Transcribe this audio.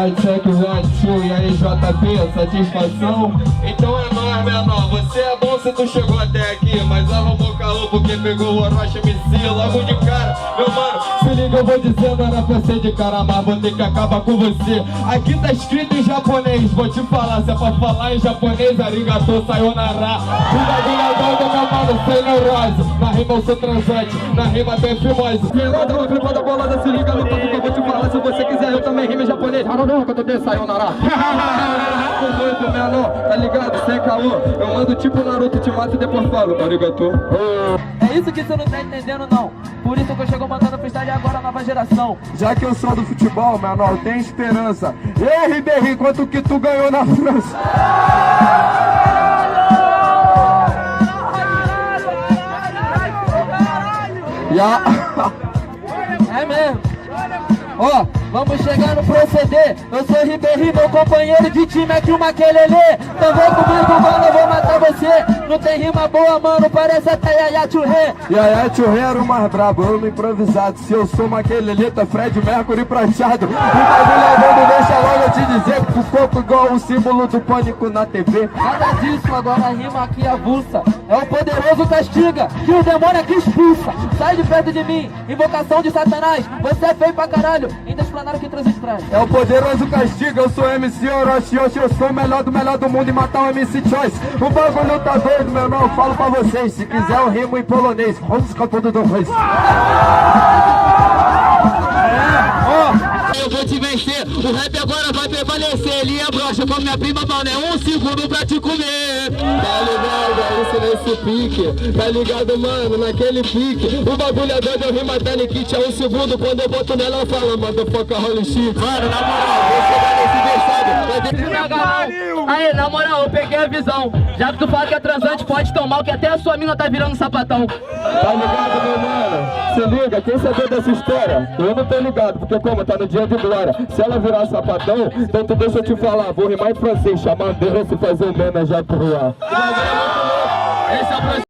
Alright, check one, two, e aí JP, satisfação? Então é nóis, menor, você é bom se tu chegou até aqui, mas arrumou calor porque pegou o Orochi MC logo de cara. Meu mano, se liga, eu vou dizendo, era pra ser de cara, mas vou ter que acabar com você. Aqui tá escrito em japonês, vou te falar, se é pra falar em japonês, arigatou, sayonara. O bagulho é doido, meu mano, sem neurose. Na rima eu sou transante, na rima bem fimose. Pelada, uma privada bolada, se liga no topo que eu vou te falar. Se você quiser, eu também rimo em japonês. Haruno, quando eu sayonara. Muito menor, tá ligado? Sem caô. Eu mando tipo Naruto, te mato e depois falo, arigatou. É isso que você não tá entendendo, não. Por isso que eu chego mandando freestyle agora, nova geração. Já que eu sou do futebol, menor, tem esperança. Ei, Ribeirinho, quanto que tu ganhou na França? É mesmo. Ó, vamos chegar no proceder. Eu sou Ribeirinho, meu companheiro de time aqui, o Maquelele. Então vem comigo, mano, eu vou matar você. Não tem rima boa, mano, parece até Yaya Churré. Yaya Churré era o mais brabo, eu no improvisado. Se eu sou Maquelele, tá Fred Mercury prateado. O bagulho é doido, deixa logo eu te dizer. Pro pouco igual o símbolo do pânico na TV. Nada disso, agora a rima aqui avulsa. É o poderoso castiga, que o demônio aqui expulsa. Sai de perto de mim, invocação de Satanás. Você é feio pra caralho, ainda explanaram que transite traz. É o poderoso castiga, eu sou MC Orochi. Hoje eu sou o melhor do mundo e matar o MC Choice. O bagulho tá doido, meu irmão, eu falo pra vocês. Se quiser eu rimo em polonês. Vamos escapar do dois. Eu vou te vencer, o rap agora vai prevalecer. Ele é broxa com minha prima, mano, é 1 segundo pra te comer. Tá ligado, é isso nesse pique. Tá ligado, mano, naquele pique. O bagulho é doido, eu rimo até no kit. É 1 segundo, quando eu boto nela, ela fala, motherfucker, holy shit. Mano, na moral, vou chegar nesse versado. Aí, na moral, eu peguei a visão. Já que tu fala que é transante, pode tomar, que até a sua mina tá virando sapatão. Tá ligado, meu mano? Se liga, quem saber dessa história? Eu não tô ligado, porque como tá no dia de glória. Se ela virar sapatão, então tu deixa eu te falar. Vou rimar em francês, chamar Deus e fazer o mena já pro ar. Esse é o projeto.